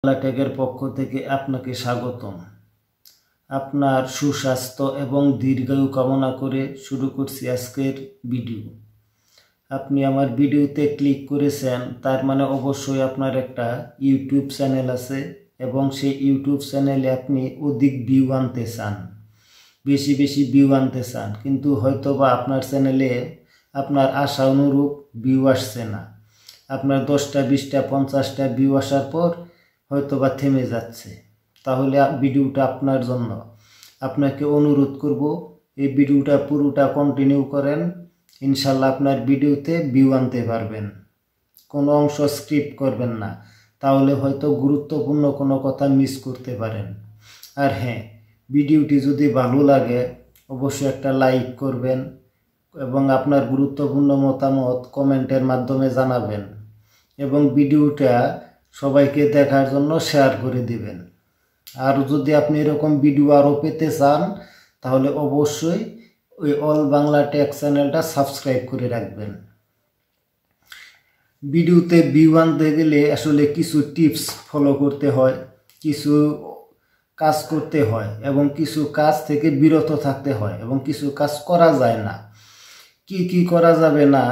বাংলাটেকের পক্ষ থেকে আপনাকে স্বাগতম। আপনার সুস্বাস্থ্য এবং দীর্ঘায়ু কামনা করে শুরু করছি আজকের ভিডিও। আপনি আমার ভিডিওতে ক্লিক করেছেন, তার মানে অবশ্যই আপনার একটা ইউটিউব চ্যানেল আছে এবং সেই ইউটিউব চ্যানেলে আপনি অধিক ভিউ আনতে চান, বেশি বেশি ভিউ আনতে চান, কিন্তু হয়তোবা আপনার চ্যানেলে আপনার আশা অনুরূপ ভিউ আসছে না। আপনার 10টা 20টা 50টা ভিউ আসার পর হয়তোবা থেমে যাচ্ছে। তাহলে ভিডিওটা আপনার জন্য। আপনাকে অনুরোধ করব এই ভিডিওটা পুরোটা কন্টিনিউ করেন, ইনশাল্লাহ আপনার ভিডিওতে ভিউ আনতে পারবেন। কোনো অংশ স্ক্রিপ্ট করবেন না, তাহলে হয়তো গুরুত্বপূর্ণ কোনো কথা মিস করতে পারেন। আর হ্যাঁ, ভিডিওটি যদি ভালো লাগে অবশ্যই একটা লাইক করবেন এবং আপনার গুরুত্বপূর্ণ মতামত কমেন্টের মাধ্যমে জানাবেন এবং ভিডিওটা সবাইকে দেখার জন্য শেয়ার করে দিবেন। আর যদি আপনি এরকম ভিডিও আরও পেতে চান তাহলে অবশ্যই ওই অল বাংলা টেক চ্যানেলটা সাবস্ক্রাইব করে রাখবেন। ভিডিওতে ভিউ আনতে গেলে আসলে কিছু টিপস ফলো করতে হয়, কিছু কাজ করতে হয় এবং কিছু কাজ থেকে বিরত থাকতে হয় এবং কিছু কাজ করা যায় না। কি কি করা যাবে না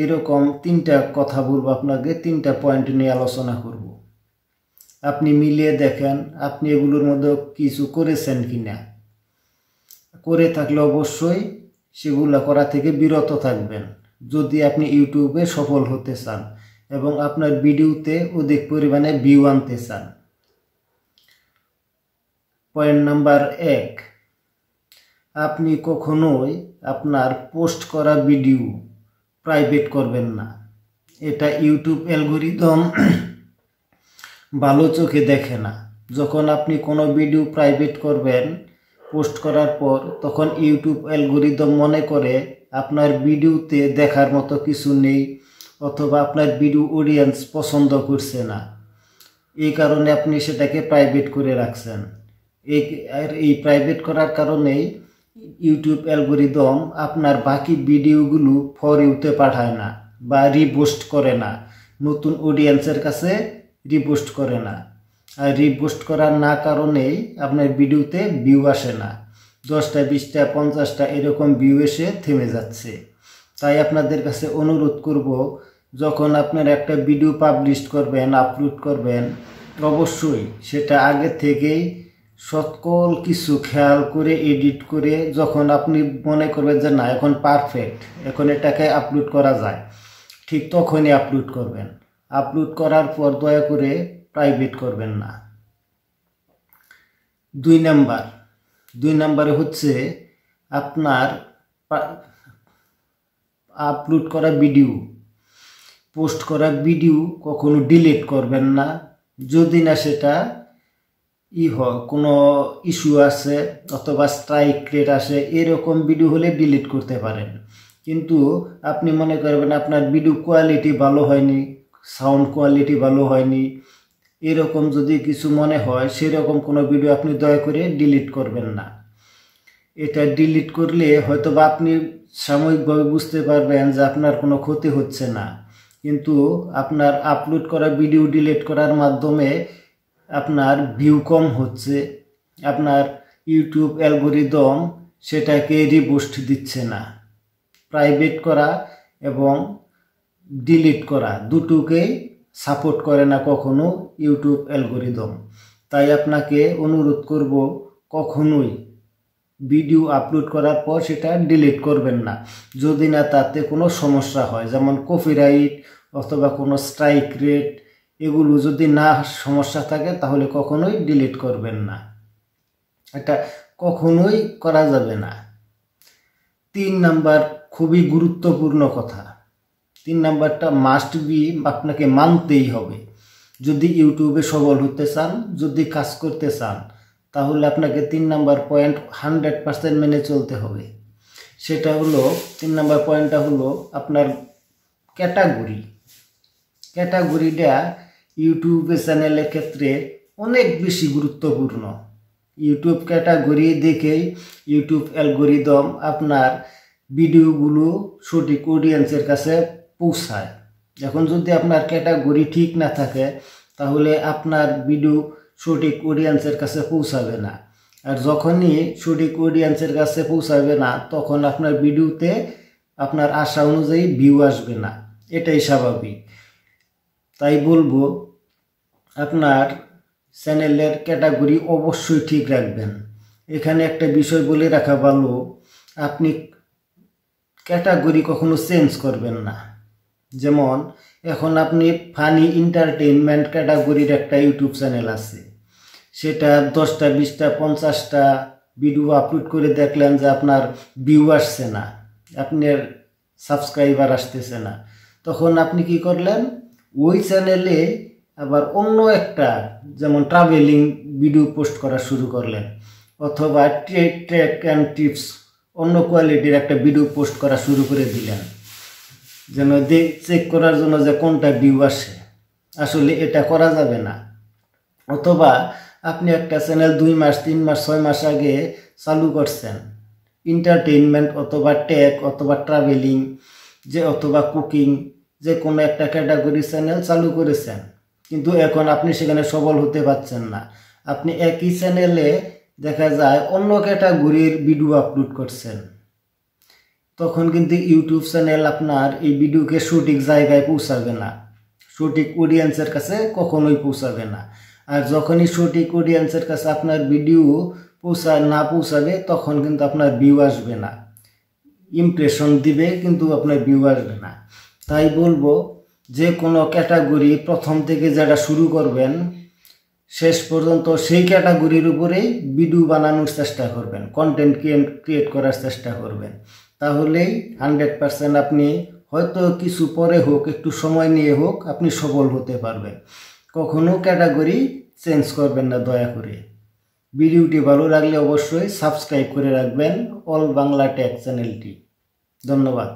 এরকম 3টা কথা বলবো আপনাকে, 3টা পয়েন্ট নিয়ে আলোচনা করব। আপনি মিলিয়ে দেখেন আপনি এগুলোর মধ্যে কিছু করেছেন কিনা। করে থাকলে অবশ্যই সেগুলো করা থেকে বিরত থাকবেন যদি আপনি ইউটিউবে সফল হতে চান এবং আপনার ভিডিওতে অধিক পরিমাণে ভিউ আনতে চান। পয়েন্ট নাম্বার 1, আপনি কখনোই আপনার পোস্ট করা ভিডিও প্রাইভেট করবেন না। এটা ইউটিউব অ্যালগরিদম ভালো চোখে দেখে না। যখন আপনি কোনো ভিডিও প্রাইভেট করবেন পোস্ট করার পর, তখন ইউটিউব অ্যালগরিদম মনে করে আপনার ভিডিওতে দেখার মতো কিছু নেই অথবা আপনার ভিডিও অডিয়েন্স পছন্দ করছে না। এই কারণে আপনি সেটাকে প্রাইভেট করে রাখছেন। এই প্রাইভেট করার কারণেই ইউটিউব অ্যালগরিদম আপনার বাকি ভিডিওগুলো ফর ইউতে পাঠায় না বা রিপোস্ট করে না, নতুন অডিয়েন্সের কাছে রিপোস্ট করে না। আর রিপোস্ট করার না কারণেই আপনার ভিডিওতে ভিউ আসে না। 10টা 20টা 50টা এরকম ভিউ এসে থেমে যাচ্ছে। তাই আপনাদের কাছে অনুরোধ করব, যখন আপনার একটা ভিডিও পাবলিশ করবেন, আপলোড করবেন, অবশ্যই সেটা আগে থেকেই সকল কিছু খেয়াল করে এডিট করে, যখন আপনি মনে করবেন যে না এখন পারফেক্ট, এখন এটাকে আপলোড করা যায়, ঠিক তখনই আপলোড করবেন। আপলোড করার পর দয়া করে প্রাইভেট করবেন না। 2 নম্বরে হচ্ছে আপনার আপলোড করা ভিডিও, পোস্ট করা ভিডিও কখনো ডিলিট করবেন না। যদি না সেটা কোনো ইস্যু আছে অথবা স্ট্রাইক রেট আসে, এরকম ভিডিও হলে ডিলিট করতে পারেন। কিন্তু আপনি মনে করবেন আপনার ভিডিও কোয়ালিটি ভালো হয়নি, সাউন্ড কোয়ালিটি ভালো হয়নি, এরকম যদি কিছু মনে হয়, সেরকম কোনো ভিডিও আপনি দয়া করে ডিলিট করবেন না। এটা ডিলিট করলে হয়তো বা আপনি সাময়িকভাবে বুঝতে পারবেন যে আপনার কোনো ক্ষতি হচ্ছে না, কিন্তু আপনার আপলোড করা ভিডিও ডিলিট করার মাধ্যমে আপনার ভিউ কম হচ্ছে, আপনার ইউটিউব অ্যালগরিদম সেটাকে রিপোস্ট দিচ্ছে না। প্রাইভেট করা এবং ডিলিট করা দুটোকেই সাপোর্ট করে না কখনো ইউটিউব অ্যালগরিদম। তাই আপনাকে অনুরোধ করব, কখনোই ভিডিও আপলোড করার পর সেটা ডিলিট করবেন না, যদি না তাতে কোনো সমস্যা হয়, যেমন কপিরাইট অথবা কোনো স্ট্রাইক রেট, এগুলো যদি না সমস্যা থাকে তাহলে কখনোই ডিলিট করবেন না। এটা কখনোই করা যাবে না। 3 নাম্বার খুবই গুরুত্বপূর্ণ কথা। 3 নাম্বারটা মাস্ট বি, আপনাকে মানতেই হবে। যদি ইউটিউবে সফল হতে চান, যদি কাজ করতে চান, তাহলে আপনাকে 3 নাম্বার পয়েন্ট 100% মেনে চলতে হবে। সেটা হলো, 3 নাম্বার পয়েন্টটা হলো আপনার ক্যাটাগরিটা ইউটিউবে চ্যানেলের ক্ষেত্রে অনেক বেশি গুরুত্বপূর্ণ। ইউটিউব ক্যাটাগরি দেখেই ইউটিউব অ্যালগরিদম আপনার ভিডিওগুলো সঠিক অডিয়েন্সের কাছে পৌঁছায়। এখন যদি আপনার ক্যাটাগরি ঠিক না থাকে তাহলে আপনার ভিডিও সঠিক অডিয়েন্সের কাছে পৌঁছাবে না। আর যখনই সঠিক অডিয়েন্সের কাছে পৌঁছাবে না তখন আপনার ভিডিওতে আপনার আশা অনুযায়ী ভিউ আসবে না, এটাই স্বাভাবিক। তাই বলবো আপনার চ্যানেলের ক্যাটাগরি অবশ্যই ঠিক রাখবেন। এখানে একটা বিষয় বলে রাখা ভালো, আপনি ক্যাটাগরি কখনো চেঞ্জ করবেন না। যেমন এখন আপনি ফানি এন্টারটেইনমেন্ট ক্যাটাগরির একটা ইউটিউব চ্যানেল আছে, সেটা 10টা 20টা 50টা ভিডিও আপলোড করে দেখলেন যে আপনার ভিউ আসছে না, আপনার সাবস্ক্রাইবার আসতেছে না, তখন আপনি কি করলেন, ওই চ্যানেলে আবার অন্য একটা যেমন ট্রাভেলিং ভিডিও পোস্ট করা শুরু করলেন, অথবা ট্রেক অ্যান্ড টিপস অন্য কোয়ালিটির একটা ভিডিও পোস্ট করা শুরু করে দিলেন, যেন চেক করার জন্য যে কোনটা ভিউ আসে। আসলে এটা করা যাবে না। অথবা আপনি একটা চ্যানেল 2 মাস 3 মাস 6 মাস আগে চালু করছেন, এন্টারটেইনমেন্ট অথবা টেক অথবা ট্রাভেলিং অথবা কুকিং যে কোনো একটা ক্যাটাগরি চ্যানেল চালু করেছেন, কিন্তু এখন আপনি সেখানে সফল হতে পারছেন না। আপনি একই চ্যানেলে দেখা যায় অন্য ক্যাটাগরির ভিডিও আপলোড করছেন, তখন কিন্তু ইউটিউব চ্যানেল আপনার এই ভিডিওকে সঠিক জায়গায় পৌঁছাবে না, সঠিক অডিয়েন্সের কাছে কখনোই পৌঁছাবে না। আর যখনই সঠিক অডিয়েন্সের কাছে আপনার ভিডিও পৌঁছাবে তখন কিন্তু আপনার ভিউ আসবে না, ইমপ্রেশন দিবে কিন্তু আপনার ভিউ আসবে না। তাই বলবো যে কোনো ক্যাটাগরি প্রথম থেকে যেটা শুরু করবেন শেষ পর্যন্ত সেই ক্যাটাগরির উপরেই ভিডিও বানানোর চেষ্টা করবেন, কন্টেন্ট ক্রিয়েট করার চেষ্টা করবেন। তাহলেই 100% আপনি হয়তো কিছু পরে হোক, একটু সময় নিয়ে হোক, আপনি সফল হতে পারবেন। কখনো ক্যাটাগরি চেঞ্জ করবেন না দয়া করে। ভিডিওটি ভালো লাগলে অবশ্যই সাবস্ক্রাইব করে রাখবেন অল বাংলা টেক চ্যানেলটি। ধন্যবাদ।